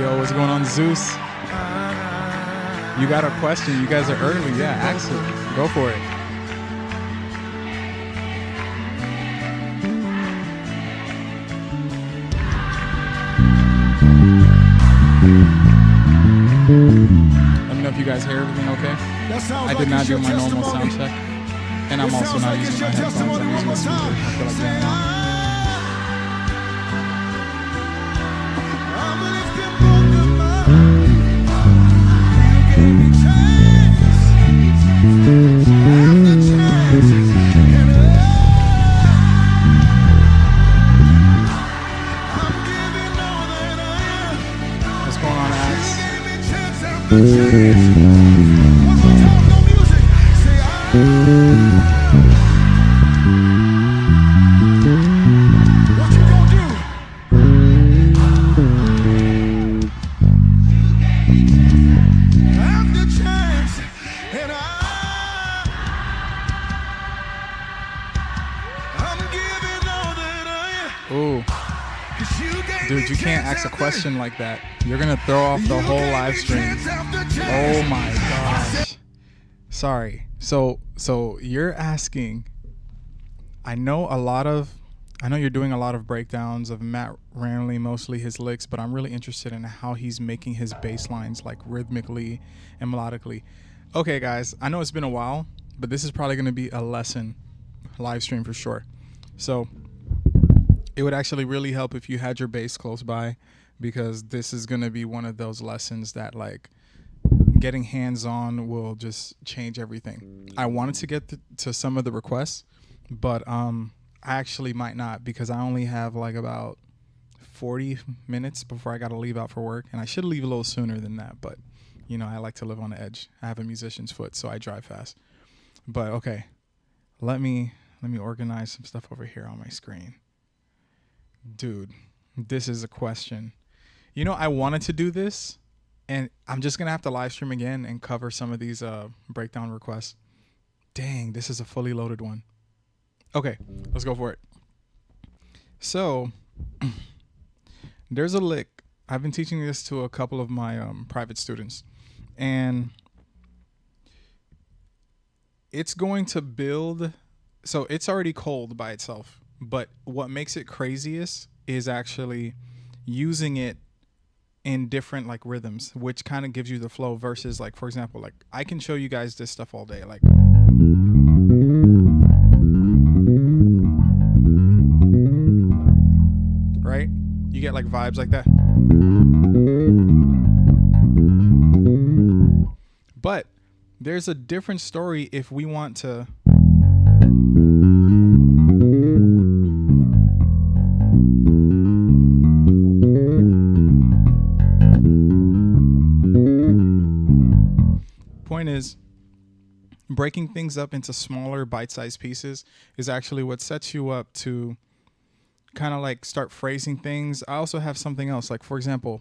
Yo, what's going on, Zeus? You got a question? You guys are early. Yeah, ask it. Go for it. Let me know if you guys hear everything okay. I did not do my normal sound check. And I'm also not using my headphones. I'm using a speaker. I feel like that now. What's going on, Axe? What you gonna do? Have the chance, and I'm giving all that I am. Ooh. Dude, you can't ask a question like that. You're gonna throw off the whole live stream. Oh my gosh. Sorry. So you're asking. I know you're doing a lot of breakdowns of Matt Ranley, mostly his licks, but I'm really interested in how he's making his bass lines like rhythmically and melodically. Okay, guys, I know it's been a while, but this is probably gonna be a lesson live stream for sure. So it would actually really help if you had your bass close by, because this is going to be one of those lessons that like getting hands-on will just change everything. I wanted to get to some of the requests, but I actually might not, because I only have like about 40 minutes before I got to leave out for work, and I should leave a little sooner than that, but you know, I like to live on the edge. I have a musician's foot, so I drive fast. But okay, let me organize some stuff over here on my screen. Dude, this is a question. You know, I wanted to do this, and I'm just going to have to live stream again and cover some of these breakdown requests. Dang, this is a fully loaded one. Okay, let's go for it. So, there's a lick. I've been teaching this to a couple of my private students, and it's going to build. So, it's already cold by itself. But what makes it craziest is actually using it in different like rhythms, which kind of gives you the flow versus like, for example, like I can show you guys this stuff all day. Like, right? You get like vibes like that. But there's a different story if we want to point is, breaking things up into smaller bite-sized pieces is actually what sets you up to kind of like start phrasing things. I also have something else, like for example,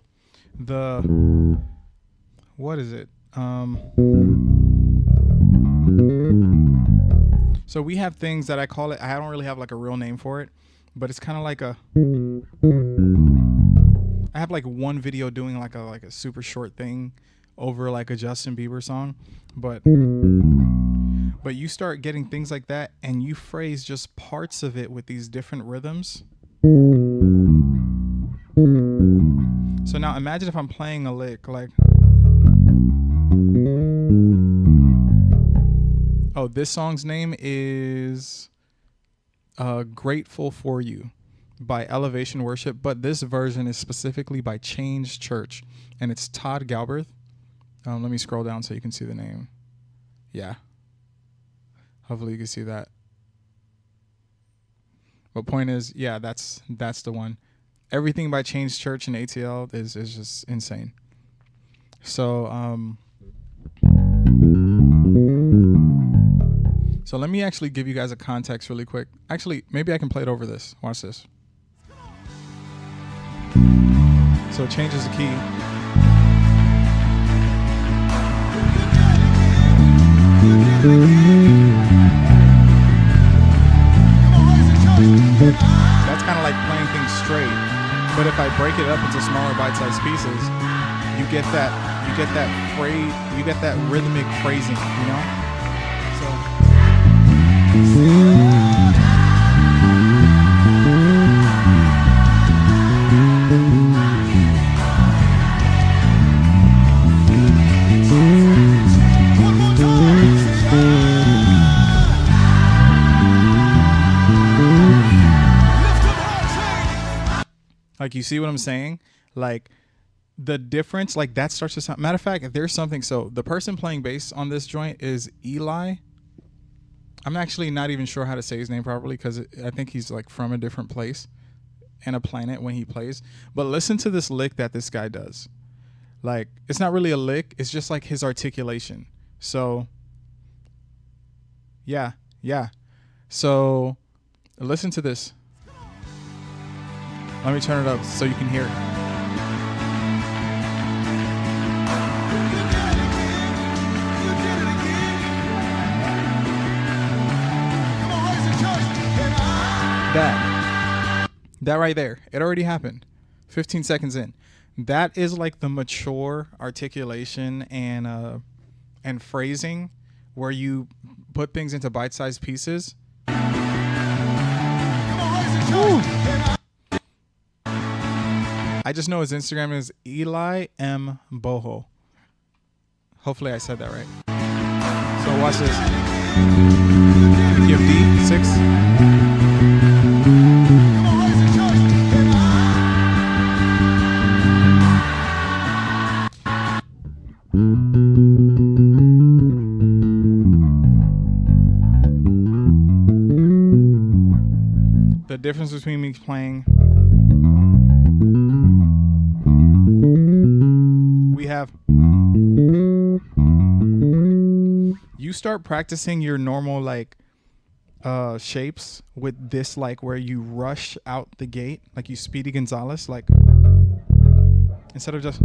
what is it? So we have things that I call it, I don't really have like a real name for it, but it's kind of like I have like one video doing like a super short thing over like a Justin Bieber song, but you start getting things like that and you phrase just parts of it with these different rhythms. So now imagine if I'm playing a lick like, oh, this song's name is Grateful For You by Elevation Worship, but this version is specifically by Change Church, and it's Todd Galbraith. Let me scroll down so you can see the name. Yeah. Hopefully you can see that. But point is, yeah, that's the one. Everything by Change Church and ATL is just insane. So so let me actually give you guys a context really quick. Actually, maybe I can play it over this. Watch this. So it changes the key. That's kind of like playing things straight, but if I break it up into smaller bite-sized pieces, you get that phrase, you get that rhythmic phrasing, you know? So like, you see what I'm saying? Like, the difference, like, that starts to sound, matter of fact, there's something, so the person playing bass on this joint is Eli. I'm actually not even sure how to say his name properly, because I think he's like from a different place and a planet when he plays. But listen to this lick that this guy does. Like, it's not really a lick, it's just like his articulation. So yeah. So listen to this. Let me turn it up so you can hear it. That right there, it already happened 15 seconds in. That is like the mature articulation and phrasing where you put things into bite-sized pieces. Woo. I just know his Instagram is Eli M. Boho. Hopefully I said that right. So watch this. Give D6. The difference between me playing, we have, you start practicing your normal like shapes with this, like where you rush out the gate like you Speedy Gonzalez, like instead of just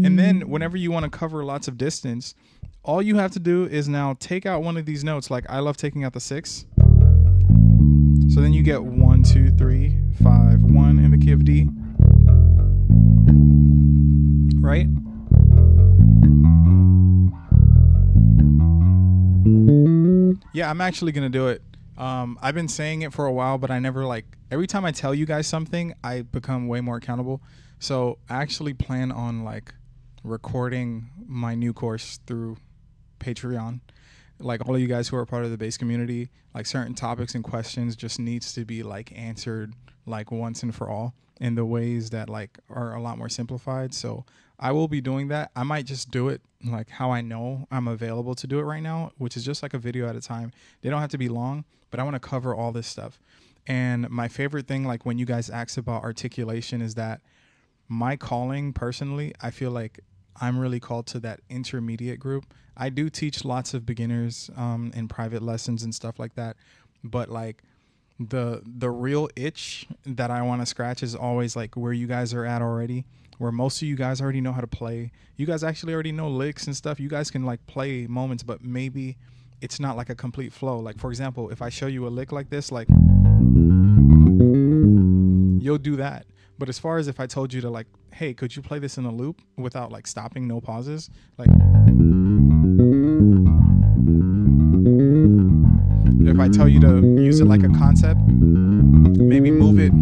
and then whenever you want to cover lots of distance, all you have to do is now take out one of these notes. Like I love taking out the 6. So then you get 1, 2, 3, 5, 1 in the key of D. Right? Yeah, I'm actually going to do it. I've been saying it for a while, but I never like, every time I tell you guys something, I become way more accountable. So I actually plan on like recording my new course through Patreon. Like all of you guys who are part of the bass community, like certain topics and questions just needs to be like answered like once and for all in the ways that like are a lot more simplified. So I will be doing that. I might just do it like how I know I'm available to do it right now, which is just like a video at a time. They don't have to be long, but I want to cover all this stuff. And my favorite thing, like when you guys ask about articulation, is that my calling personally, I feel like I'm really called to that intermediate group. I do teach lots of beginners in private lessons and stuff like that, but like the real itch that I want to scratch is always like where you guys are at already, where most of you guys already know how to play. You guys actually already know licks and stuff. You guys can like play moments, but maybe it's not like a complete flow. Like for example, if I show you a lick like this, like you'll do that. But as far as if I told you to like, hey, could you play this in a loop without like stopping, no pauses? Like if I tell you to use it like a concept, maybe move it.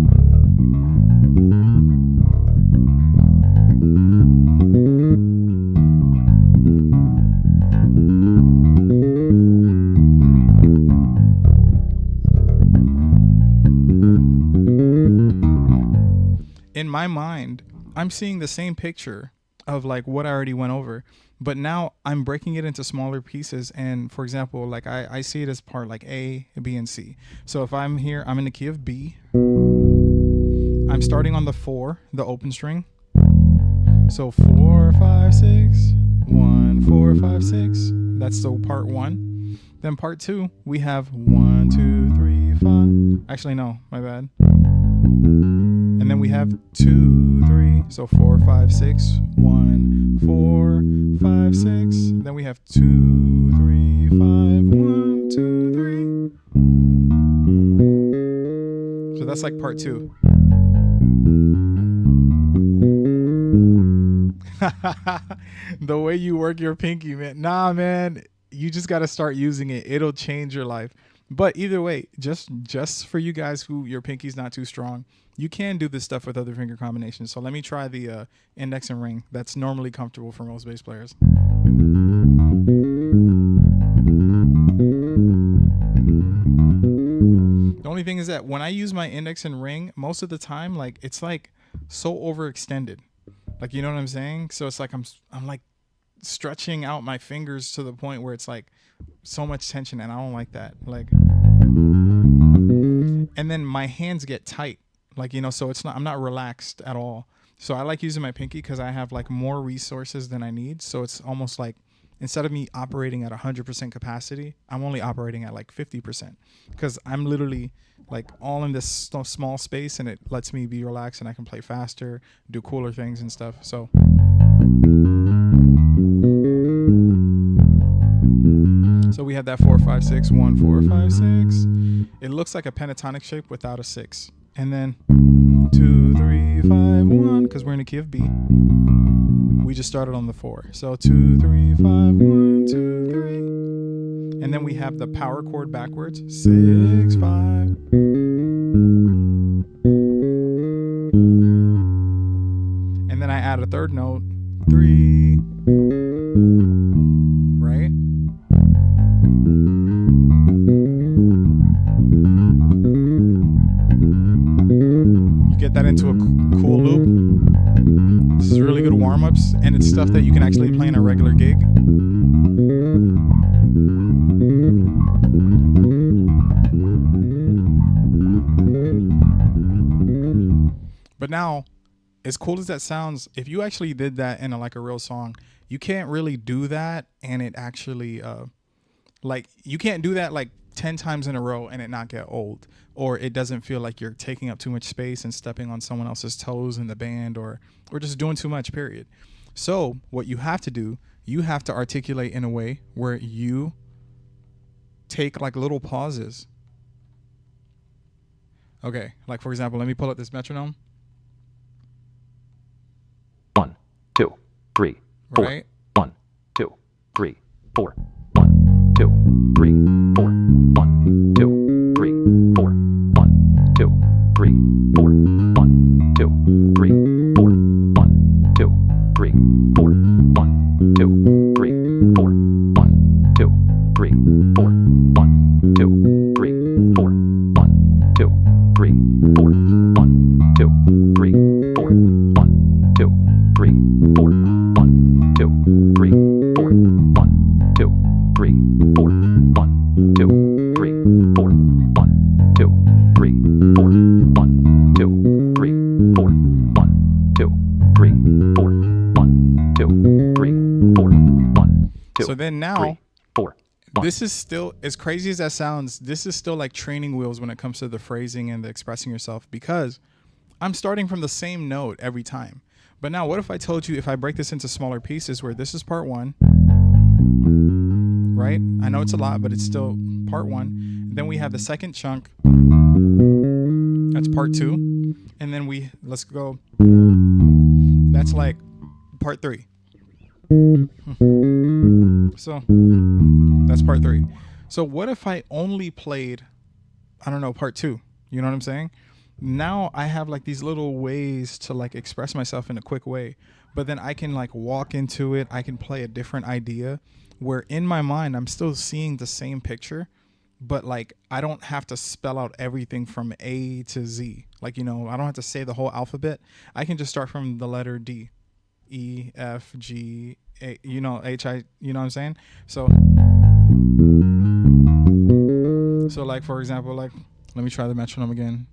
In my mind, I'm seeing the same picture of like what I already went over, but now I'm breaking it into smaller pieces. And for example, like I see it as part like A, B, and C. So if I'm here, I'm in the key of B. I'm starting on the 4, the open string. So 4, 5, 6, 1, 4, 5, 6. That's so part 1. Then part 2, we have 1, 2, 3, 5. Actually, no, my bad. And then we have 2, 3. So 4, 5, 6, 1, 4, 5, 6. Then we have 2, 3, 5, 1, 2, 3. that's like part 2. The way you work your pinky, man. Nah, man. You just got to start using it. It'll change your life. But either way, just for you guys who your pinky's not too strong, you can do this stuff with other finger combinations. So let me try the index and ring. That's normally comfortable for most bass players. The only thing is that when I use my index and ring, most of the time, like it's like so overextended. Like, you know what I'm saying? So it's like I'm like stretching out my fingers to the point where it's like so much tension, and I don't like that. Like, and then my hands get tight, like, you know, so I'm not relaxed at all. So I like using my pinky because I have like more resources than I need. So it's almost like instead of me operating at 100% capacity, I'm only operating at like 50% because I'm literally like all in this small space, and it lets me be relaxed and I can play faster, do cooler things and stuff. So we have that 4 5 6 1 4 5 6. It looks like a pentatonic shape without a 6, and then 2 3 5 1 because we're in the key of B. We just started on the 4, so 2 3 5 1 2 3, and then we have the power chord backwards 6 5. And then I add a third note 3. Right? You get that into a cool loop. This is really good warm-ups, and it's stuff that you can actually play in a regular gig. But now, as cool as that sounds, if you actually did that in like a real song, you can't really do that, and it actually like you can't do that like 10 times in a row and it not get old, or it doesn't feel like you're taking up too much space and stepping on someone else's toes in the band, or just doing too much, period. So what you have to do, you have to articulate in a way where you take like little pauses. Okay, like for example, let me pull up this metronome. 1 2 3 4. Right? 1 2 3 4. 1 2 3 4. 1 2 3 4. 1 2 3 4. 1 2 3 4. 1 2 3 4. 1 2 3 4. 1 2 3 4. 1 2 3 4. 1 2 3 4. 1 2 3 4. 1 2 3 4. 1 2 3 4. 1 2 3 4. 1 2 3 4. 1 2 3 4. 1 2 3 4. 1 2 3 4. 1 2 3 4. 1 2. So then now, 4. this is still, as crazy as that sounds, this is still like training wheels when it comes to the phrasing and the expressing yourself, because I'm starting from the same note every time. But now what if I told you, if I break this into smaller pieces where this is part 1, right? I know it's a lot, but it's still part 1. Then we have the second chunk. That's part 2. And then let's go. That's like part 3. So that's part 3. So what if I only played, I don't know, part 2? You know what I'm saying? Now I have like these little ways to like express myself in a quick way, but then I can like walk into it. I can play a different idea where in my mind, I'm still seeing the same picture, but like, I don't have to spell out everything from A to Z. Like, you know, I don't have to say the whole alphabet. I can just start from the letter D, E, F, G, A, you know, H, I, you know what I'm saying? So like, for example, like, let me try the metronome again.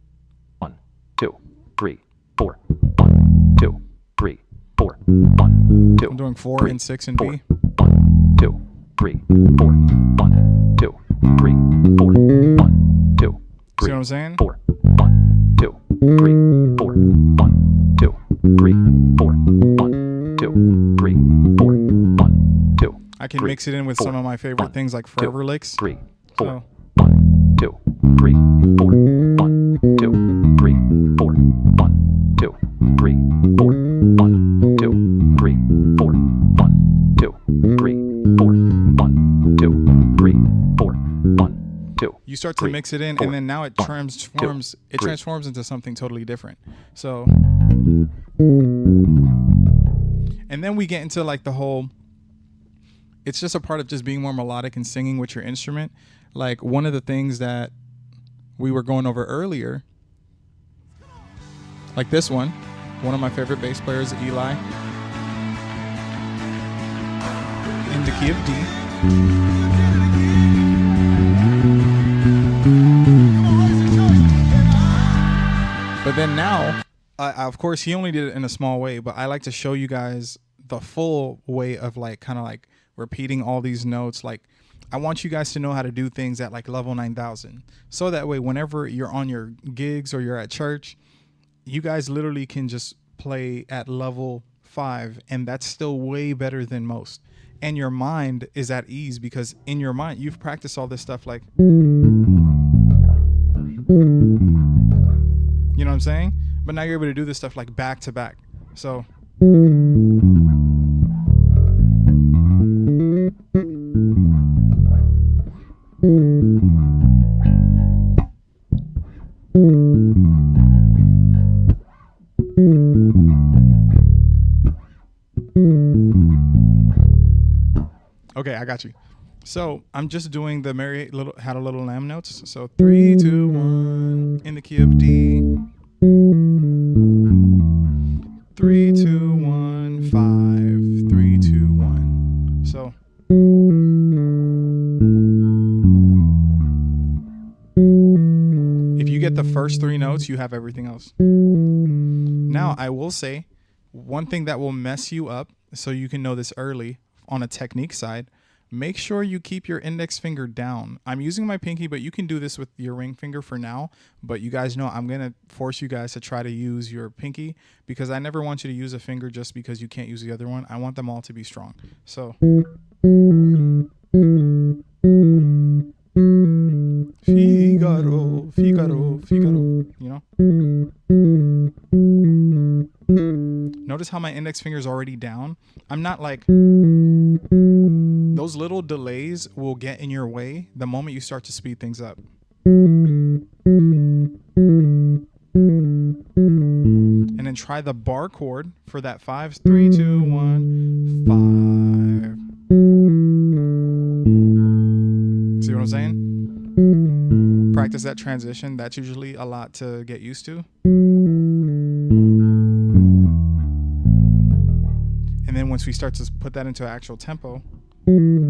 1 2 3 4. 1 2 3 4. 1 2. I'm doing 4 3, and 6 and 4. B. 1 2 3 4. 1 2 3 4. 1 2 See 3 what I'm saying? 4. 1 2 3 4. 1 2 3 4. 1 2 3 4. 1 2. I can mix it in with some of my favorite things like Forever Licks. 3 4. So 1 2 3, 4, 1, 2, 3, 4, 1, 2, 3, 4, 1, 2, 3, 4, 1, 2, 3, 4, 1, 2, 3, 4, 1, 2. You start to mix it in, and then now it transforms. It transforms into something totally different. So, and then we get into like the whole. It's just a part of just being more melodic and singing with your instrument. Like one of the things that we were going over earlier, like this one of my favorite bass players, Eli, in the key of D. But then now, of course, he only did it in a small way, but I like to show you guys the full way of like kind of like repeating all these notes. Like I want you guys to know how to do things at like level 9,000. So that way, whenever you're on your gigs or you're at church, you guys literally can just play at level 5, and that's still way better than most. And your mind is at ease because in your mind, you've practiced all this stuff like, you know what I'm saying? But now you're able to do this stuff like back to back. So. Okay, I got you. So I'm just doing the Mary Had a Little Lamb notes. So 3, 2, 1 in the key of D. 3, 2, 1, 5, 3, 2, 1. So if you get the first 3 notes, you have everything else. Now, I will say one thing that will mess you up, so you can know this early on a technique side, make sure you keep your index finger down. I'm using my pinky, but you can do this with your ring finger for now. But you guys know I'm going to force you guys to try to use your pinky because I never want you to use a finger just because you can't use the other one. I want them all to be strong. So. Figaro, Figaro, Figaro, you know? Notice how my index finger is already down. I'm not like, those little delays will get in your way the moment you start to speed things up. And then try the bar chord for that 5, 3, 2, 1, 5. See what I'm saying? Practice that transition. That's usually a lot to get used to. And then once we start to put that into actual tempo, and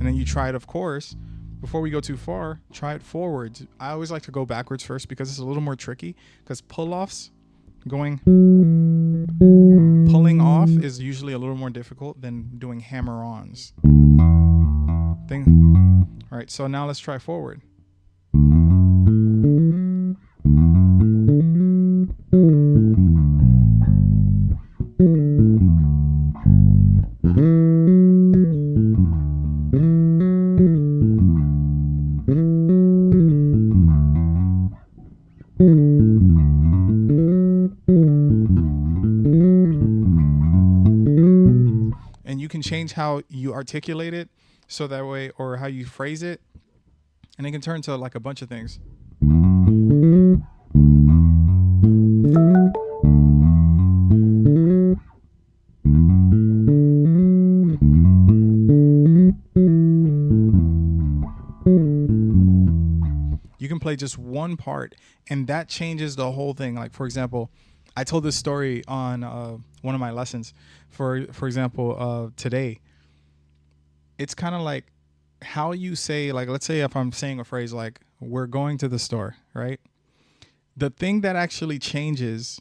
then you try it, of course, before we go too far, try it forwards. I always like to go backwards first because it's a little more tricky, because pull-offs, pulling off is usually a little more difficult than doing hammer-ons. All right, so now let's try forward. And you can change how you articulate it so that way, or how you phrase it, and it can turn to like a bunch of things. You can play just one part, and that changes the whole thing. Like, for example, I told this story on one of my lessons. For example, today, it's kind of like how you say, like, let's say if I'm saying a phrase like, we're going to the store, right? The thing that actually changes,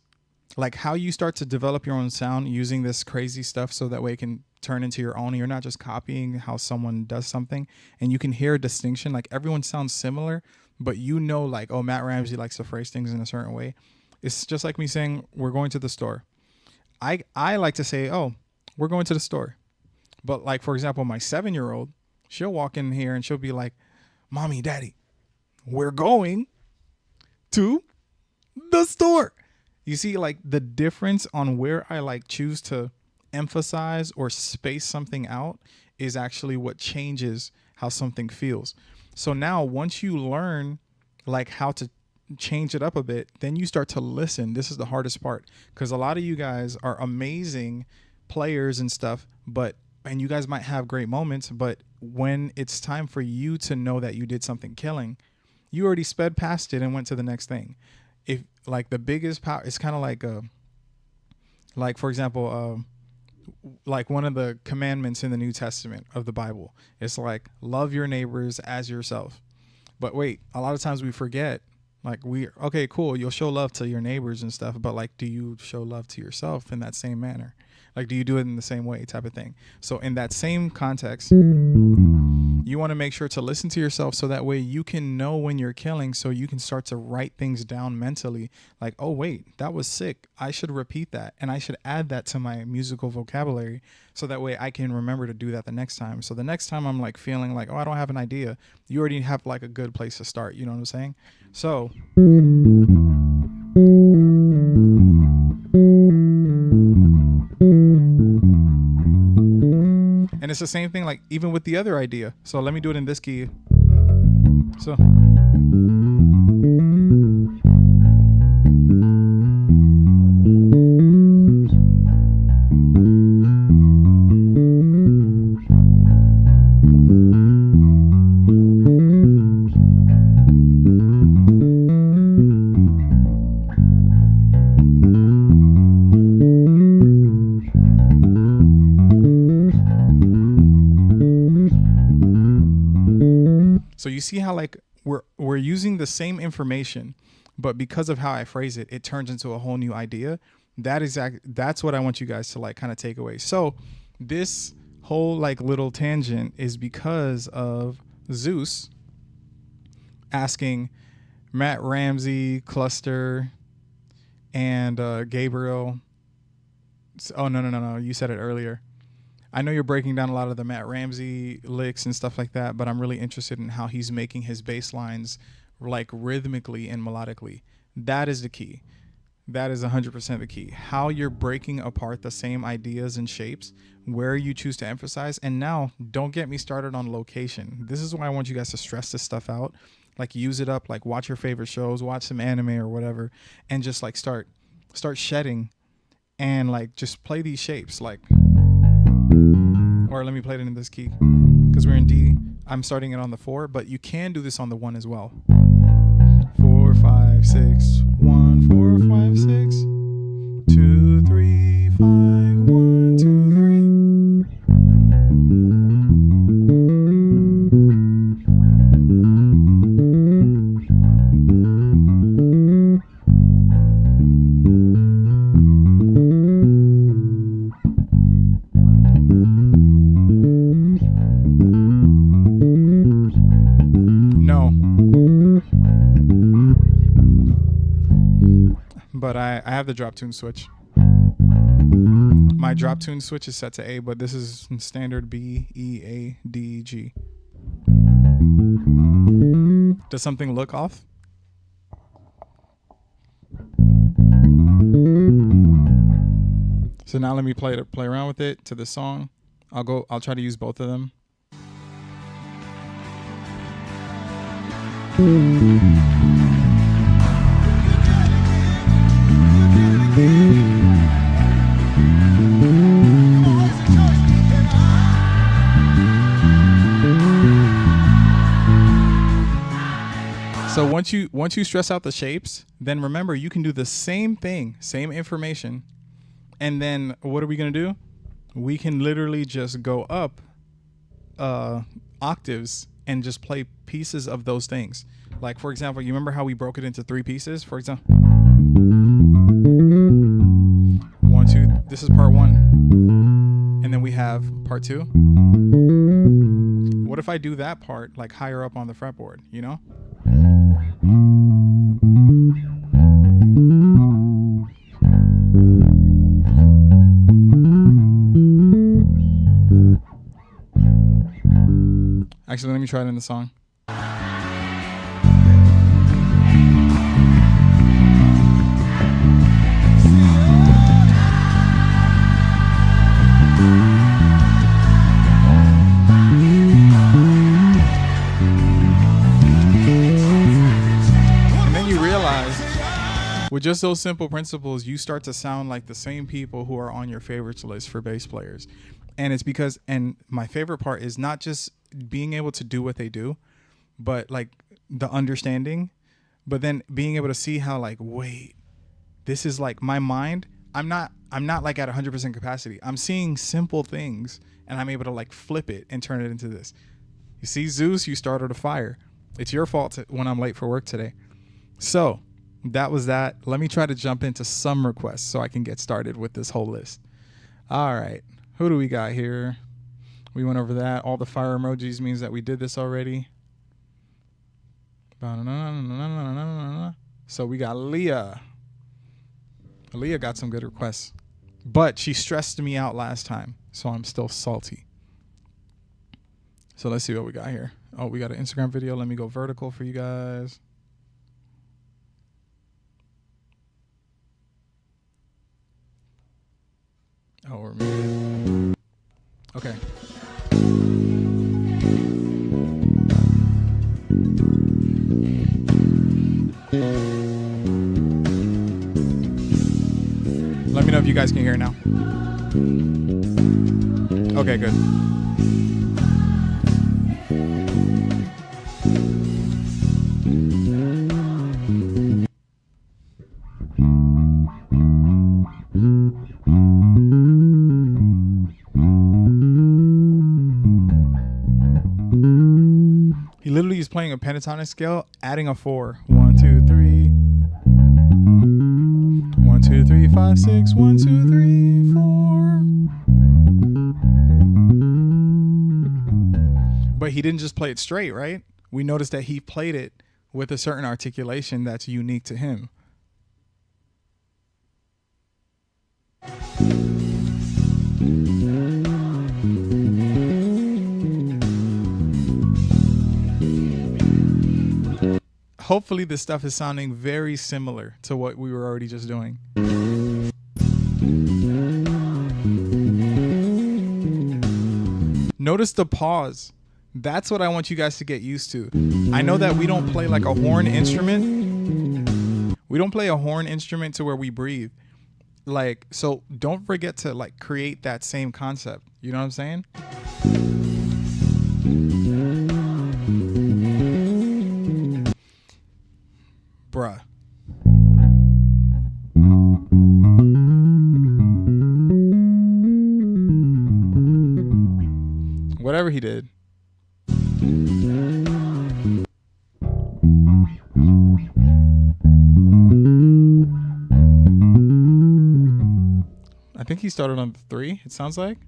like how you start to develop your own sound using this crazy stuff so that way it can turn into your own. You're not just copying how someone does something, and you can hear a distinction. Like everyone sounds similar, but you know, like, oh, Matt Ramsey likes to phrase things in a certain way. It's just like me saying, we're going to the store. I like to say, oh, we're going to the store. But like, for example, my 7-year-old, She'll walk in here and she'll be like, Mommy, Daddy, we're going to the store. You see, like, the difference on where I like choose to emphasize or space something out is actually what changes how something feels. So now once you learn like how to change it up a bit, then you start to listen. This is the hardest part, because a lot of you guys are amazing players and stuff, and you guys might have great moments, but when it's time for you to know that you did something killing, you already sped past it and went to the next thing. If like the biggest power, it's kind of like for example, like one of the commandments in the New Testament of the Bible, it's like love your neighbors as yourself. But wait, a lot of times we forget, like okay, cool, you'll show love to your neighbors and stuff, but like, do you show love to yourself in that same manner? Like, do you do it in the same way, type of thing? So in that same context, you want to make sure to listen to yourself, so that way you can know when you're killing, so you can start to write things down mentally. Like, oh wait, that was sick, I should repeat that, and I should add that to my musical vocabulary, so that way I can remember to do that the next time. So the next time I'm like feeling like, oh, I don't have an idea, you already have like a good place to start. You know what I'm saying? So and it's the same thing, like even with the other idea. So let me do it in this key. So you see how like we're using the same information, but because of how I phrase it, it turns into a whole new idea. That's what I want you guys to like kind of take away. So this whole like little tangent is because of Zeus asking Matt Ramsey, Cluster, and Gabriel. Oh no, you said it earlier. I know you're breaking down a lot of the Matt Ramsey licks and stuff like that, but I'm really interested in how he's making his bass lines like rhythmically and melodically. That is the key. That is 100% the key. How you're breaking apart the same ideas and shapes, where you choose to emphasize. And now don't get me started on location. This is why I want you guys to stress this stuff out. Like use it up, like watch your favorite shows, watch some anime or whatever, and just like start shedding and like just play these shapes. Like, or let me play it in this key because we're in D. I'm starting it on the 4, but you can do this on the 1 as well. 4, 5, 6, 1, 4, 5, 6, 2, 3, 5, 1, 2, but I have the drop tune switch. My drop tune switch is set to A, but this is standard B, E, A, D, G. Does something look off? So now let me play around with it to this song. I'll try to use both of them. So once you stress out the shapes, then remember you can do the same thing, same information, and then what are we gonna do? We can literally just go up octaves and just play pieces of those things. Like for example, you remember how we broke it into 3 pieces? For example, 1, 2. This is part 1, and then we have part 2. What if I do that part like higher up on the fretboard? You know. Actually, let me try it in the song. And then you realize, with just those simple principles, you start to sound like the same people who are on your favorites list for bass players. And it's because, and my favorite part is not just being able to do what they do, but like the understanding, but then being able to see how like, wait, this is like my mind. I'm not like at 100% capacity. I'm seeing simple things and I'm able to like flip it and turn it into this. You see, Zeus, you started a fire. It's your fault when I'm late for work today. So that was that. Let me try to jump into some requests so I can get started with this whole list. All right. Who do we got here? We went over that. All the fire emojis means that we did this already. So we got Leah. Leah got some good requests, but she stressed me out last time, so I'm still salty. So let's see what we got here. Oh, we got an Instagram video. Let me go vertical for you guys. Oh, we're muted. Okay. Let me know if you guys can hear it now. Okay, good. He literally is playing a pentatonic scale, adding a 4. 1, 2, 3. 1, 2, 3, 5, 6. 1, 2, 3, 4. But he didn't just play it straight, right? We noticed that he played it with a certain articulation that's unique to him. Hopefully this stuff is sounding very similar to what we were already just doing. Notice the pause. That's what I want you guys to get used to. I know that we don't play like a horn instrument. We don't play a horn instrument to where we breathe. Like, so don't forget to like create that same concept. You know what I'm saying? Bruh. Whatever he did. I think he started on 3, it sounds like.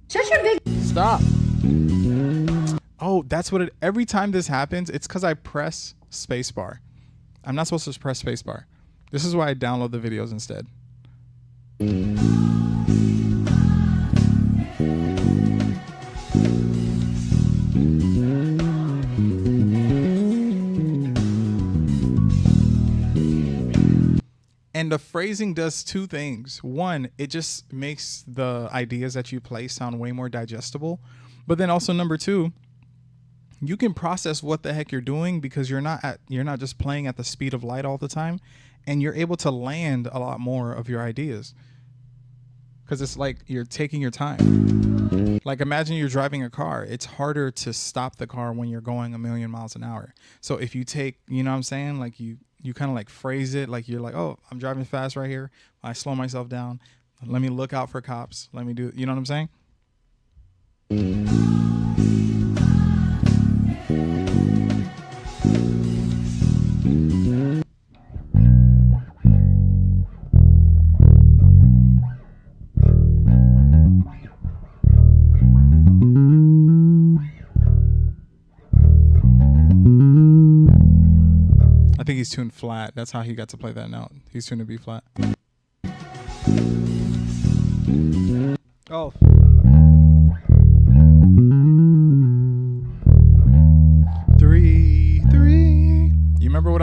Shut your big... Stop. Oh, that's what it... Every time this happens, it's because I press spacebar. I'm not supposed to press spacebar. This is why I download the videos instead. And the phrasing does 2 things. One, it just makes the ideas that you play sound way more digestible. But then also number 2, you can process what the heck you're doing because you're not just playing at the speed of light all the time, and you're able to land a lot more of your ideas because it's like you're taking your time. Like imagine you're driving a car. It's harder to stop the car when you're going 1,000,000 miles an hour. So if you take, you know what I'm saying? Like you kind of like phrase it like you're like, oh, I'm driving fast right here. I slow myself down. Let me look out for cops. Let me do, you know what I'm saying? I think he's tuned flat. That's how he got to play that note. He's tuned to B flat. Oh.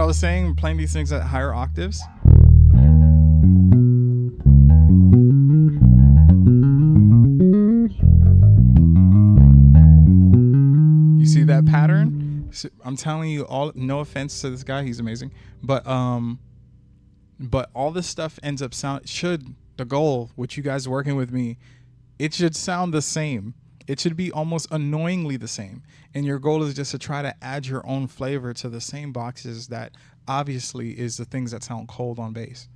was saying, playing these things at higher octaves. You see that pattern? So I'm telling you, all, no offense to this guy, he's amazing, but all this stuff ends up the goal, which you guys working with me, it should sound the same. It should be almost annoyingly the same. And your goal is just to try to add your own flavor to the same boxes that obviously is the things that sound cold on bass.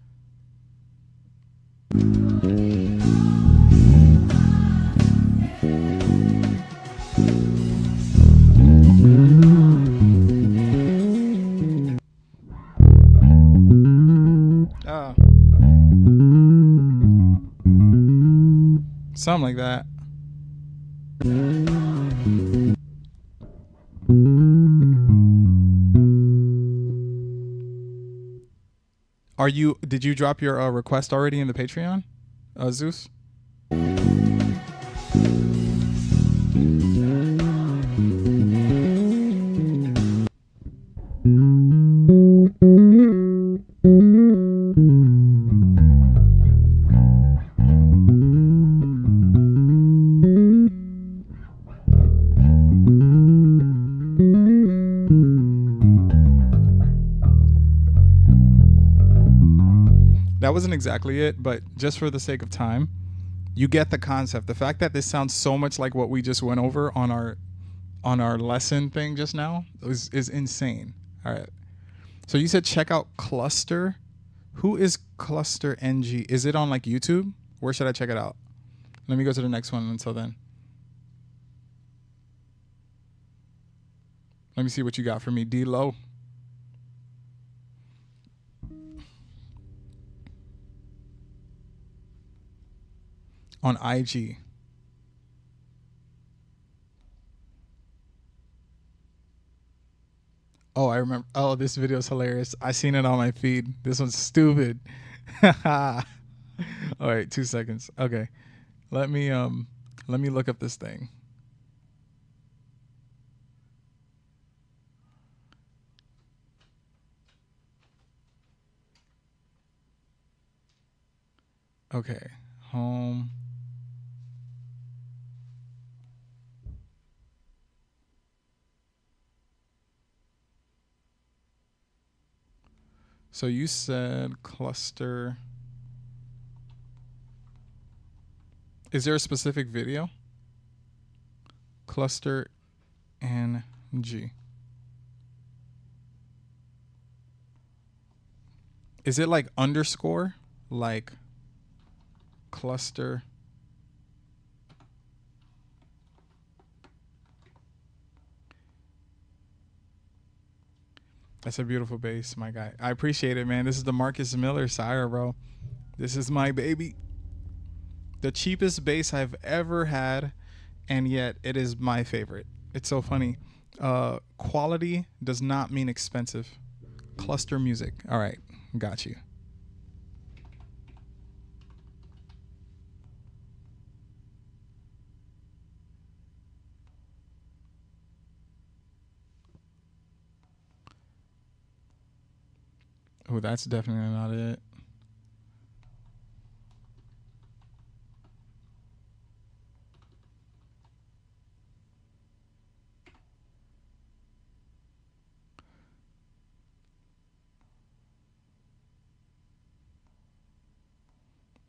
Something like that. Did you drop your request already in the Patreon, Zeus? That wasn't exactly it, but just for the sake of time, you get the concept. The fact that this sounds so much like what we just went over on our lesson thing just now is insane. All right. So you said check out Cluster. Who is Cluster NG? Is it on like YouTube? Where should I check it out? Let me go to the next one until then. Let me see what you got for me, D-Lo. On IG. Oh, I remember. Oh, this video is hilarious. I seen it on my feed. This one's stupid. All right, 2 seconds. Okay. Let me look up this thing. Okay. Home. So you said Cluster. Is there a specific video? Cluster NG. Is it like underscore? Like Cluster. That's a beautiful bass, my guy. I appreciate it, man. This is the Marcus Miller Sire, bro. This is my baby. The cheapest bass I've ever had, and yet it is my favorite. It's so funny. Quality does not mean expensive. Cluster music. All right, got you. Oh, that's definitely not it.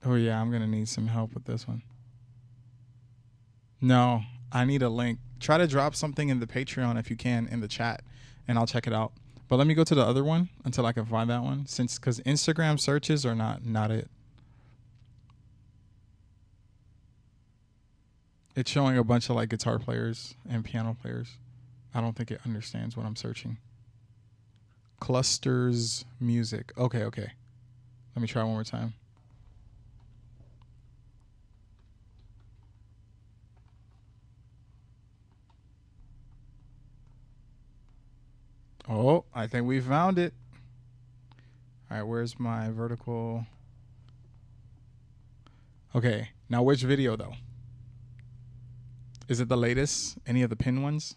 Oh yeah, I'm gonna need some help with this one. No, I need a link. Try to drop something in the Patreon if you can in the chat, and I'll check it out. But let me go to the other one until I can find that one, because Instagram searches are not it. It's showing a bunch of like guitar players and piano players. I don't think it understands what I'm searching. Clusters music. Okay. Let me try one more time. Oh, I think we found it. All right, where's my vertical? Okay, now which video though? Is it the latest? Any of the pin ones?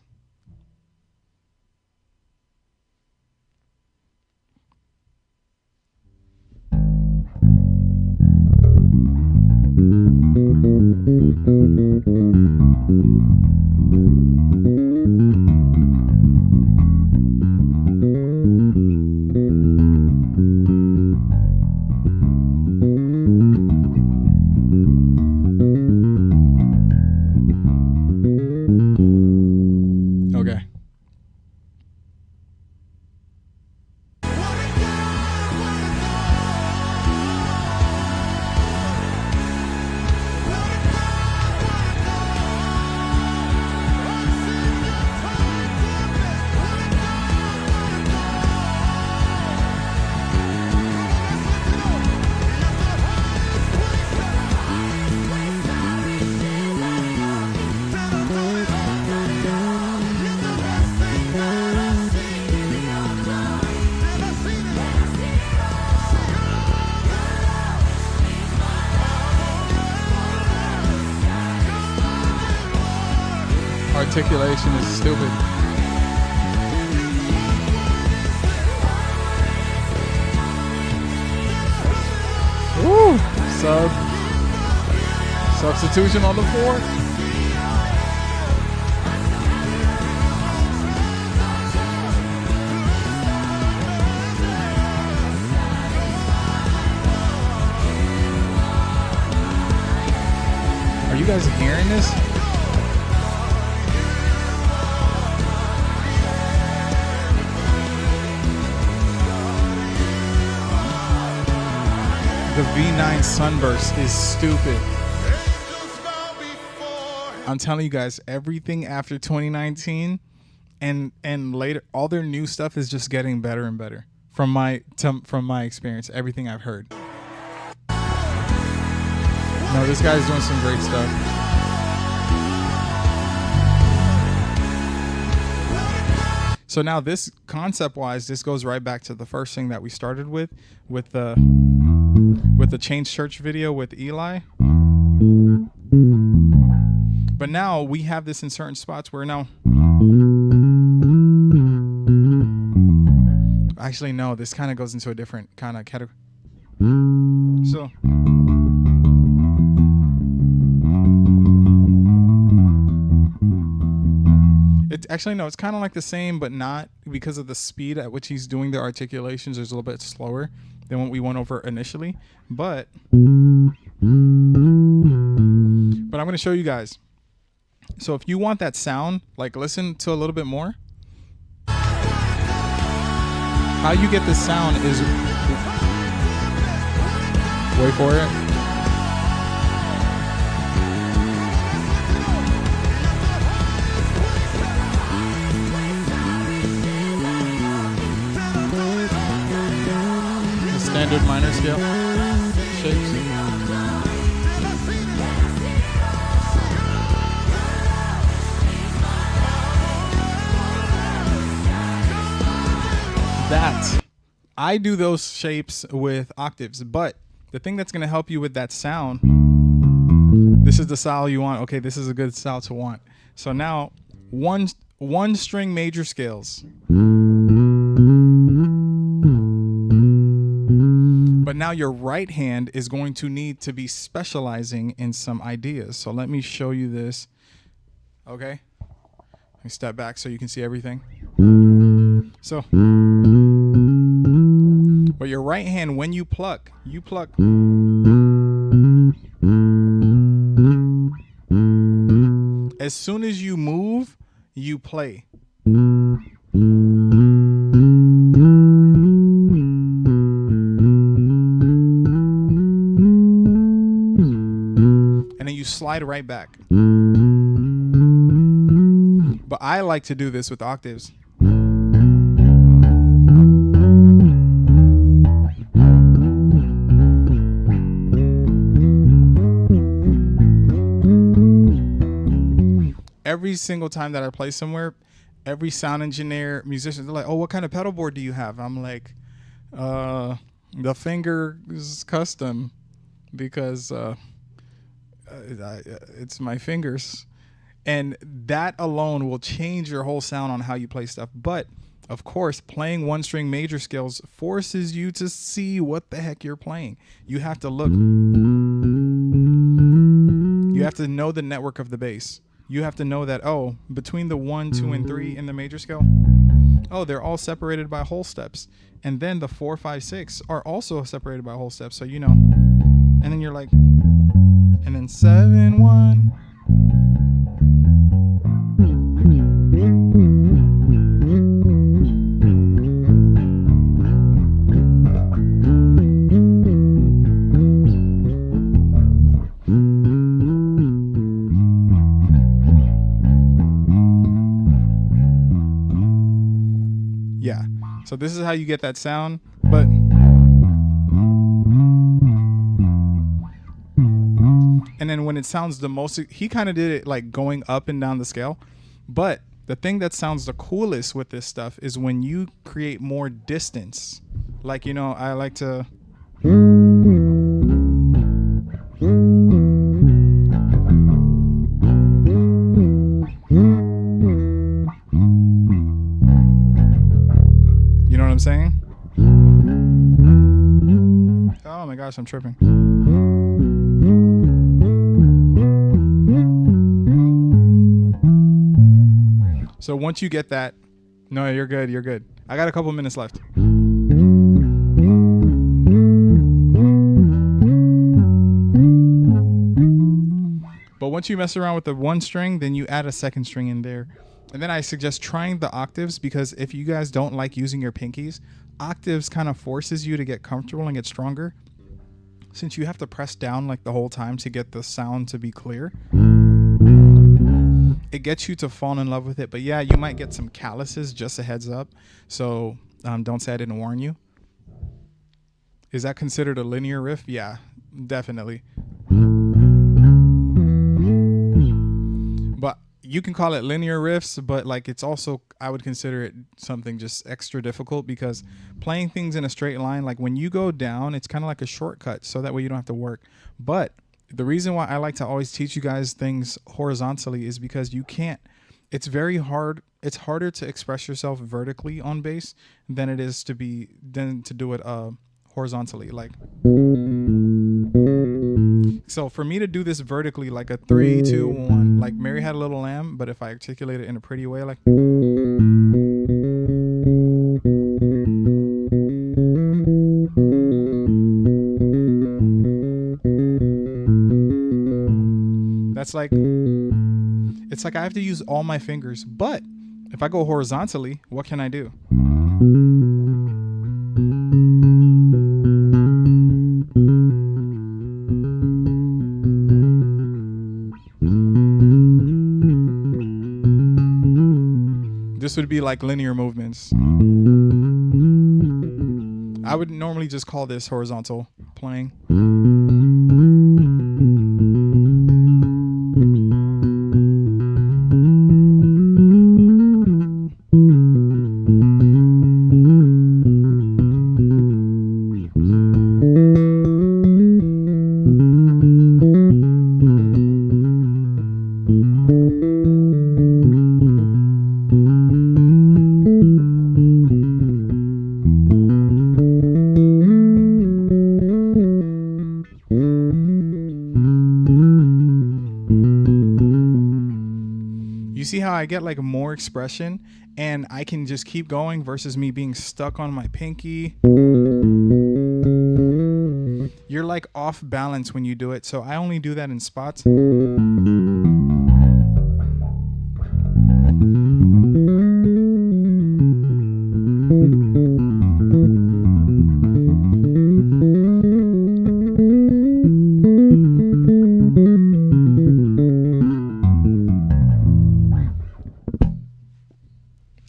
articulation is stupid. Woo! Substitution on the 4. Are you guys hearing this? The V9 Sunburst is stupid. I'm telling you guys, everything after 2019 and later, all their new stuff is just getting better and better. From my experience, everything I've heard. No, this guy's doing some great stuff. So now this concept-wise, this goes right back to the first thing that we started with the Change Church video with Eli. But now we have this in certain spots where now... Actually, no, this kind of goes into a different kind of category. So... Actually, no, it's kind of like the same, but not, because of the speed at which he's doing the articulations is a little bit slower than what we went over initially. But I'm going to show you guys. So if you want that sound, like listen to a little bit more. How you get this sound is, wait for it. Standard minor scale shapes. That I do those shapes with octaves, but the thing that's going to help you with that sound, this is the style you want. Okay, this is a good style to want. So now one string major scales. But now your right hand is going to need to be specializing in some ideas. So let me show you this. Okay. Let me step back so you can see everything. So, but your right hand, when you pluck. As soon as you move, you play. Slide right back. But I like to do this with octaves. Every single time that I play somewhere, every sound engineer, musician, they're like, "Oh, what kind of pedal board do you have?" I'm like, the Finger is custom because it's my fingers." And that alone will change your whole sound on how you play stuff. But of course, playing one string major scales forces you to see what the heck you're playing. You have to look. You have to know the network of the bass. You have to know that, oh, between the 1, 2, and 3 in the major scale, oh, they're all separated by whole steps. And then the 4, 5, 6 are also separated by whole steps. So you know. And then you're like, and then 7, 1. Yeah. So this is how you get that sound, but and then when it sounds the most, he kind of did it like going up and down the scale. But the thing that sounds the coolest with this stuff is when you create more distance. Like, you know, I like to. gosh, I'm tripping. So once you get that, no, you're good. You're good. I got a couple minutes left. But once you mess around with the one string, then you add a second string in there. And then I suggest trying the octaves, because if you guys don't like using your pinkies, octaves kind of forces you to get comfortable and get stronger. Since you have to press down like the whole time to get the sound to be clear, it gets you to fall in love with it. But yeah, you might get some calluses, just a heads up. So don't say I didn't warn you. Is that considered a linear riff? Yeah, definitely. But you can call it linear riffs, but like it's also, I would consider it something just extra difficult, because playing things in a straight line, like when you go down, it's kind of like a shortcut, so that way you don't have to work. But the reason why I like to always teach you guys things horizontally is because you can't, it's very hard. It's harder to express yourself vertically on bass than it is to do it horizontally. Like, so for me to do this vertically, like a 3, 2, 1, like Mary Had a Little Lamb, but if I articulate it in a pretty way, like, that's like, it's like I have to use all my fingers. But if I go horizontally, what can I do? This would be like linear movements. I would normally just call this horizontal playing. See how I get like more expression and I can just keep going versus me being stuck on my pinky. You're like off balance when you do it, so I only do that in spots.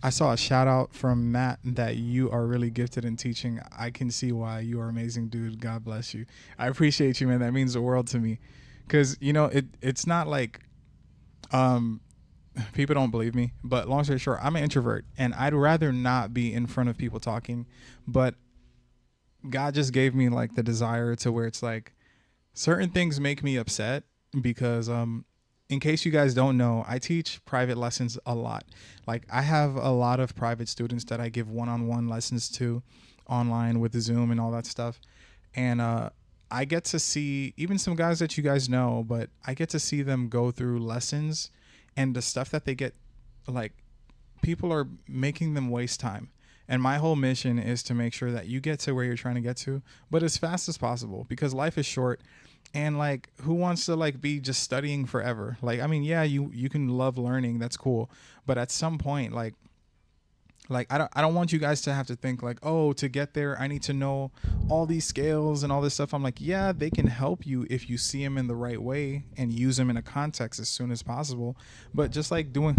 I saw a shout out from Matt that you are really gifted in teaching. I can see why. You are amazing, dude. God bless you. I appreciate you, man. That means the world to me. Because, you know, it's not like people don't believe me. But long story short, I'm an introvert. And I'd rather not be in front of people talking. But God just gave me like the desire to where it's like certain things make me upset because in case you guys don't know, I teach private lessons a lot. Like I have a lot of private students that I give one-on-one lessons to online with Zoom and all that stuff. And I get to see even some guys that you guys know, but I get to see them go through lessons and the stuff that they get, like people are making them waste time. And my whole mission is to make sure that you get to where you're trying to get to, but as fast as possible, because life is short. And like, who wants to like be just studying forever? Like, I mean, yeah, you can love learning. That's cool. But at some point, like I don't want you guys to have to think like, oh, to get there, I need to know all these scales and all this stuff. I'm like, yeah, they can help you if you see them in the right way and use them in a context as soon as possible. But just like doing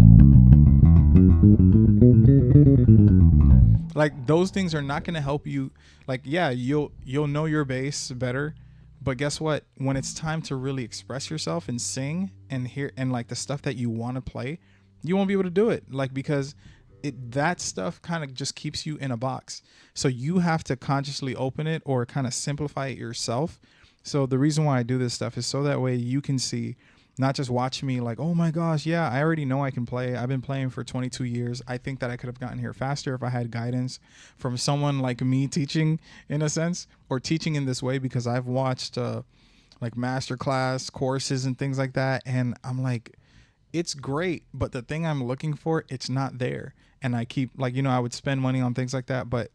like those things are not going to help you. Like, yeah, you'll know your bass better. But guess what? When it's time to really express yourself and sing and hear and like the stuff that you want to play, you won't be able to do it. Like, because that stuff kind of just keeps you in a box. So you have to consciously open it or kind of simplify it yourself. So the reason why I do this stuff is so that way you can see Not just watch me like, oh my gosh, yeah, I already know I can play. I've been playing for 22 years. I think that I could have gotten here faster if I had guidance from someone like me teaching, in a sense, or teaching in this way, because I've watched like masterclass courses and things like that. And I'm like, it's great, but the thing I'm looking for, it's not there. And I keep like, I would spend money on things like that, but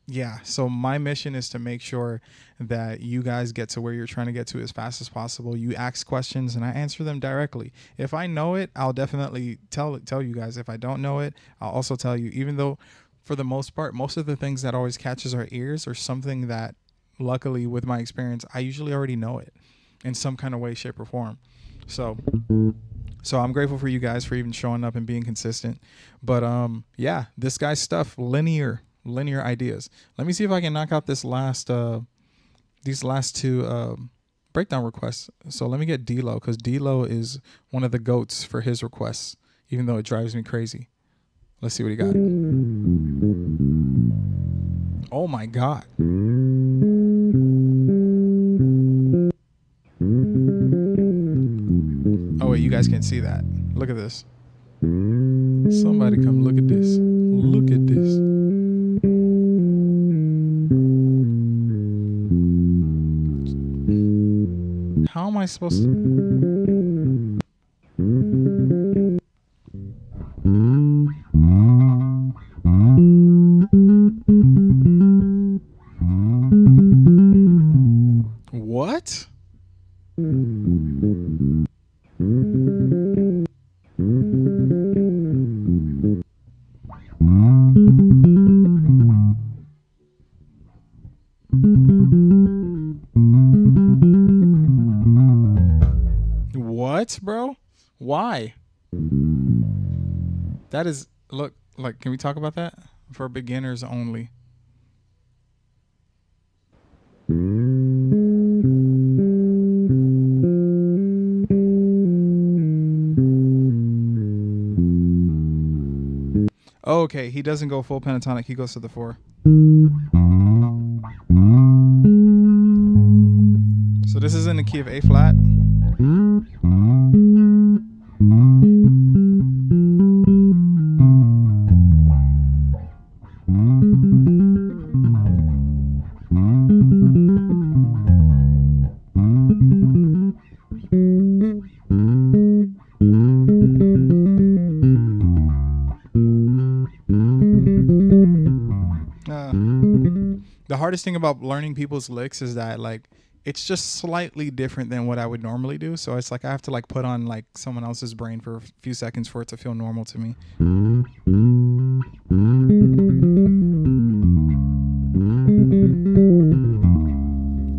yeah, so my mission is to make sure that you guys get to where you're trying to get to as fast as possible. You ask questions and I answer them directly. If I know it, I'll definitely tell you guys. If I don't know it, I'll also tell you, even though for the most part, most of the things that always catches our ears are something that, luckily with my experience, I usually already know it in some kind of way, shape, or form. So I'm grateful for you guys for even showing up and being consistent. But yeah, this guy's stuff, linear ideas. Let me see if I can knock out these last two breakdown requests. So let me get D-Lo, because D-Lo is one of the goats for his requests, even though it drives me crazy. Let's see what he got. Oh my God. Oh wait, you guys can't see that. Look at this. Somebody come look at this. Look at this. How am I supposed to? What? What, bro? Why? That is, look, like, can we talk about that? For beginners only. Okay, he doesn't go full pentatonic. He goes to the 4. So this is in the key of A flat. The hardest thing about learning people's licks is that, like, it's just slightly different than what I would normally do. So it's like I have to like put on like someone else's brain for a few seconds for it to feel normal to me.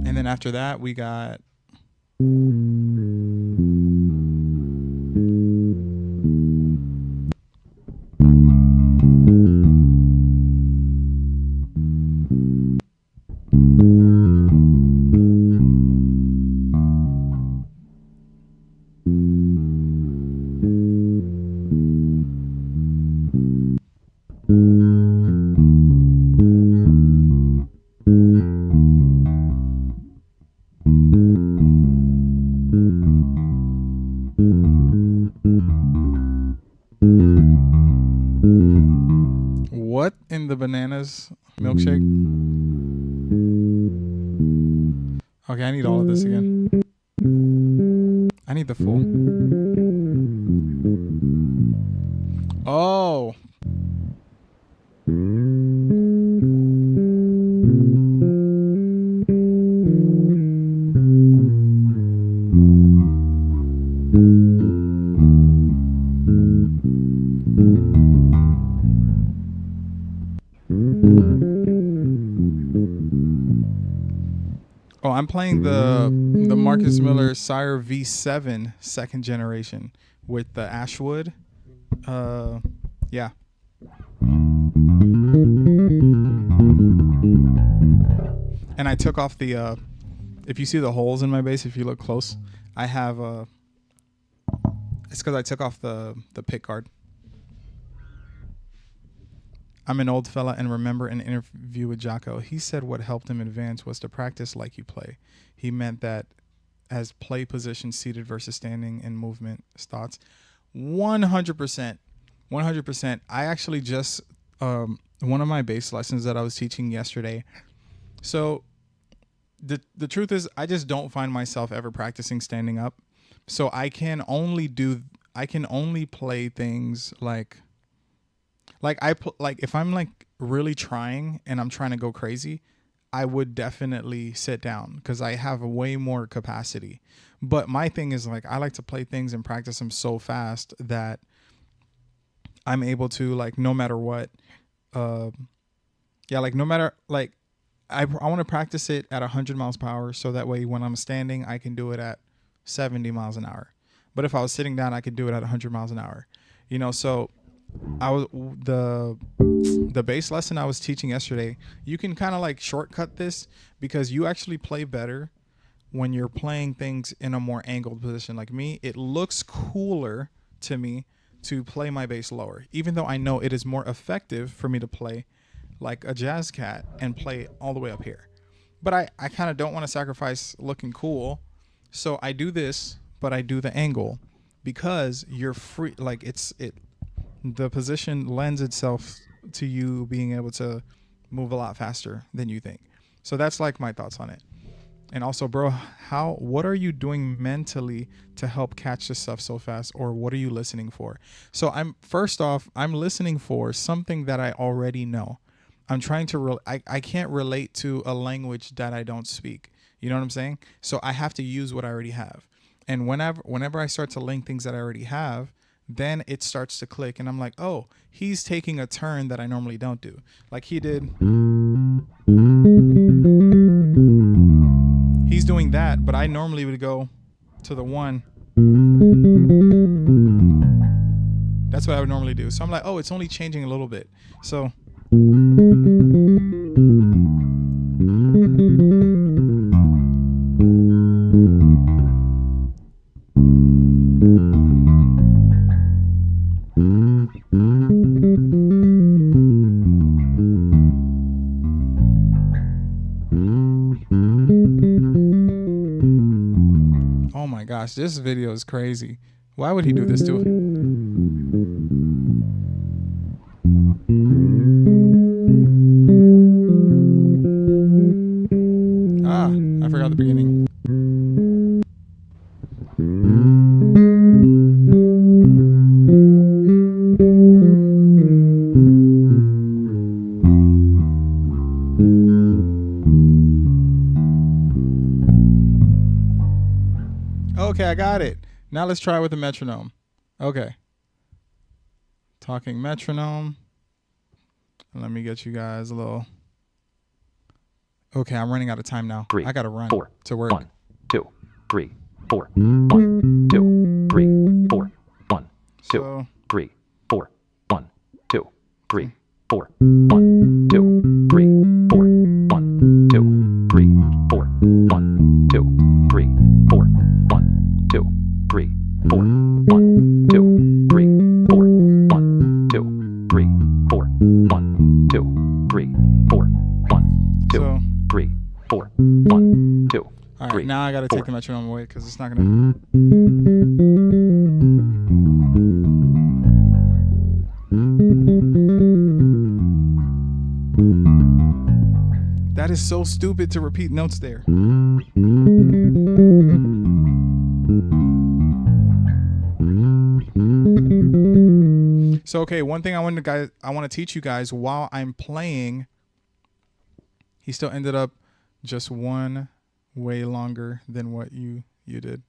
And then after that, we got what in the bananas milkshake? Okay, I need all of this again. I need the full. Oh. Oh, I'm playing the Marcus Miller Sire V7 second generation with the Ashwood. Yeah. And I took off the if you see the holes in my bass, if you look close, I have it's because I took off the pick guard. I'm an old fella and remember an interview with Jocko. He said what helped him advance was to practice like you play. He meant that as play position, seated versus standing, and movement thoughts. 100%. 100%. I actually just one of my bass lessons that I was teaching yesterday. So the truth is, I just don't find myself ever practicing standing up. So I can only play things like if I'm like really trying and I'm trying to go crazy, I would definitely sit down because I have way more capacity. But my thing is like, I like to play things and practice them so fast that I'm able to, like, no matter what, no matter, like, I want to practice it at 100 miles per hour. So that way when I'm standing, I can do it at 70 miles an hour. But if I was sitting down, I could do it at 100 miles an hour, so the bass lesson I was teaching yesterday, you can kind of like shortcut this because you actually play better when you're playing things in a more angled position. Like me, it looks cooler to me to play my bass lower, even though I know it is more effective for me to play like a jazz cat and play all the way up here. But I kind of don't want to sacrifice looking cool. So I do this, but I do the angle because you're free. Like the position lends itself to you being able to move a lot faster than you think. So that's like my thoughts on it. And also, bro, what are you doing mentally to help catch this stuff so fast, or what are you listening for? So I'm listening for something that I already know. I'm trying to I can't relate to a language that I don't speak. You know what I'm saying? So I have to use what I already have. And whenever I start to link things that I already have, then it starts to click and I'm like, oh, he's taking a turn that I normally don't do. Like he did. He's doing that, but I normally would go to the 1. That's what I would normally do. So I'm like, oh, it's only changing a little bit. So oh my gosh, this video is crazy. Why would he do this to it? I forgot the beginning. Okay, I got it. Now let's try with the metronome. Okay. Talking metronome. Let me get you guys a little. Okay, I'm running out of time now. I gotta run to work. 1, 2, 3, 4. 1, 2, 3, 4. 1, 2, 3, 4. 1, 2, 3, 4. 1, 2, 3, 4. 1, 2, 3, 4. 1, 2, 3, 4. 1, 2, 3, 4. 1, 2, 3, 4. 1, 2, 3, 4. 1, 2, 3, 4. 1, 2, 3, 4. 1, 2. All right, now I gotta take the metronome away because it's not gonna. That is so stupid to repeat notes there. So okay, one thing I want to teach you guys while I'm playing. He still ended up just one way longer than what you did.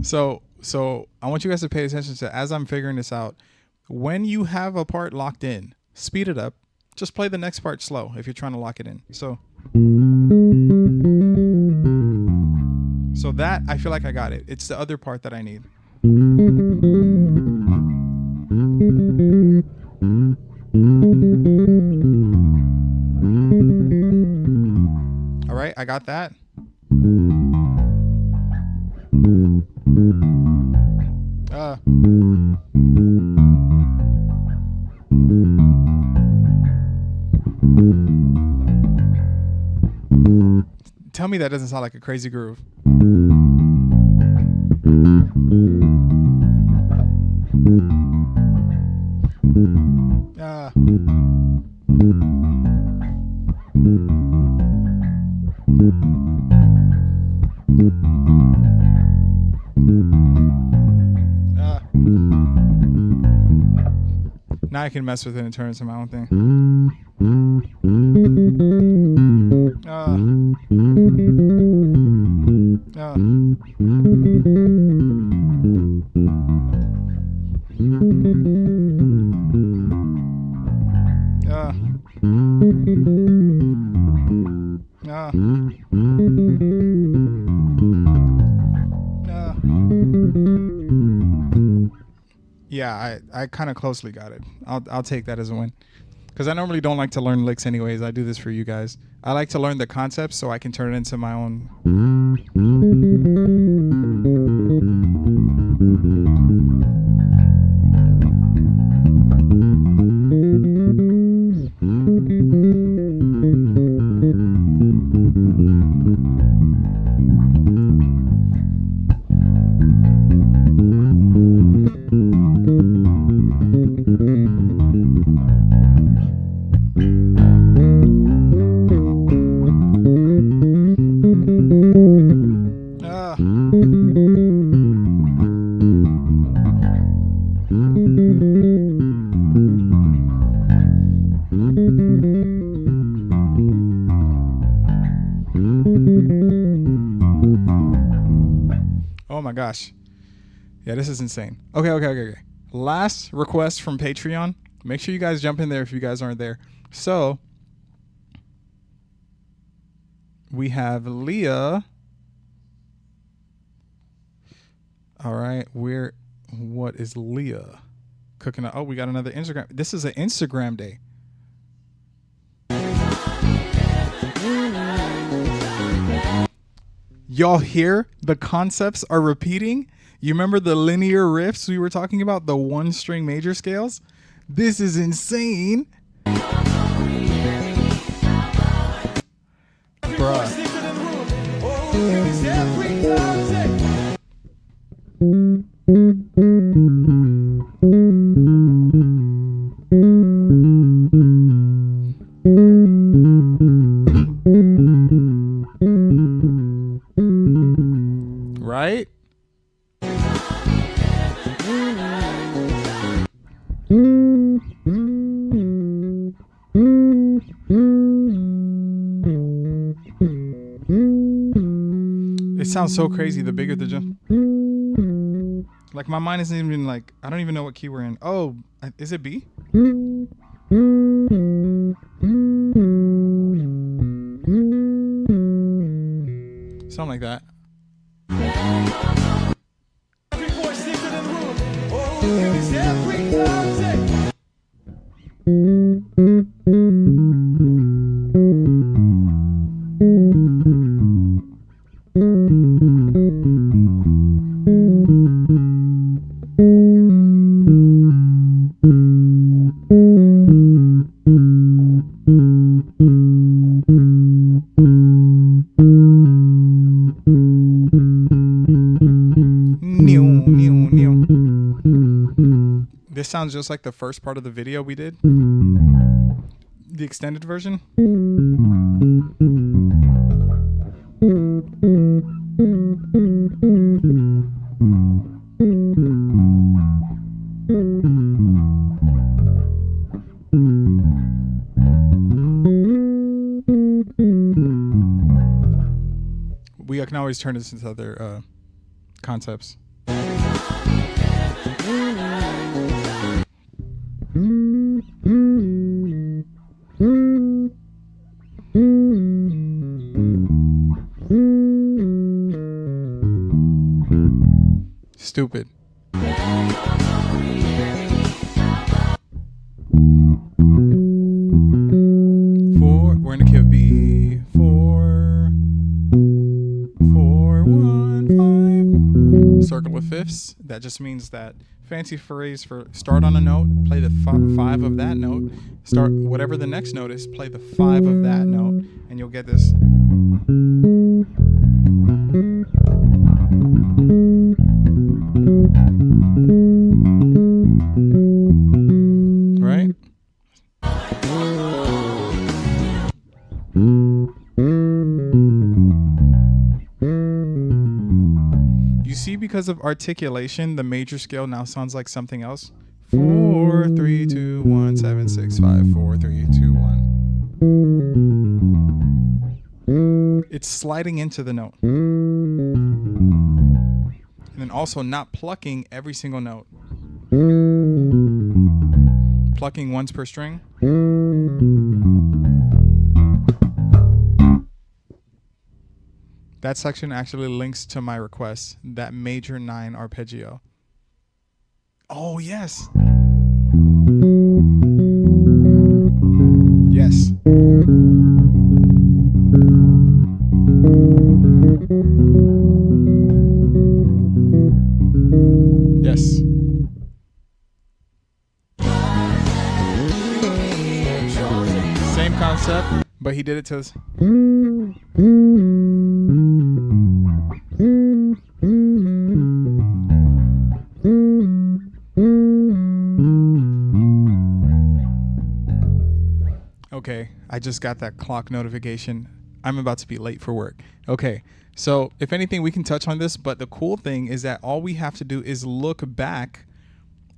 So I want you guys to pay attention to, as I'm figuring this out, when you have a part locked in, speed it up. Just play the next part slow if you're trying to lock it in. So that, I feel like I got it. It's the other part that I need. All right, I got that. Tell me that doesn't sound like a crazy groove. Now I can mess with it and turn it into my own thing. Yeah, I kind of closely got it. I'll take that as a win. Because I normally don't like to learn licks anyways. I do this for you guys. I like to learn the concepts so I can turn it into my own. Oh my gosh. Yeah, this is insane. Okay. Last request from Patreon. Make sure you guys jump in there if you guys aren't there. So, we have Leah. All right, what is Leah cooking up? Oh, we got another Instagram. This is an Instagram day. Y'all hear the concepts are repeating? You remember the linear riffs we were talking about, the 1-string major scales? This is insane. Bruh. Right? It sounds so crazy the bigger the jump. Like my mind isn't even like, I don't even know what key we're in. Oh, is it B? Something like that. This sounds just like the first part of the video we did. The extended version. We can always turn this into other concepts. Stupid. We're in the key of B. 4, 4, 1, 5. Circle with fifths. That just means that fancy phrase for start on a note, play the 5 of that note, start whatever the next note is, play the 5 of that note, and you'll get this. Right? You see, because of articulation, the major scale now sounds like something else. 4, 3, 2, 1, 7, 6, 5, 4, 3, 2, 1. It's sliding into the note. And then also not plucking every single note. Plucking once per string. That section actually links to my request, that major 9 arpeggio. Oh, yes. Yes. Yes. Same concept, but he did it to us. Okay, I just got that clock notification. I'm about to be late for work. Okay, so if anything, we can touch on this, but the cool thing is that all we have to do is look back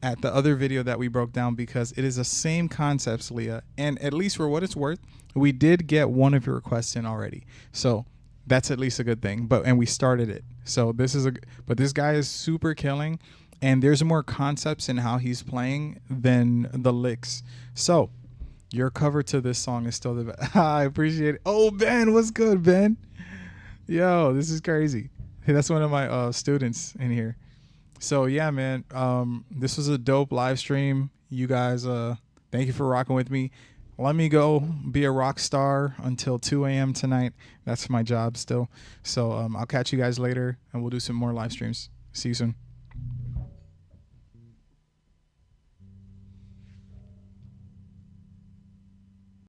at the other video that we broke down, because it is the same concepts, Leah, and at least for what it's worth, we did get one of your requests in already. So that's at least a good thing, and we started it. So but this guy is super killing, and there's more concepts in how he's playing than the licks. So your cover to this song is still the best. I appreciate it. Oh, Ben, what's good, Ben? Yo, this is crazy. Hey, that's one of my students in here. So yeah, man, this was a dope live stream. You guys, thank you for rocking with me. Let me go be a rock star until 2 a.m. tonight. That's my job still. So I'll catch you guys later, and we'll do some more live streams. See you soon.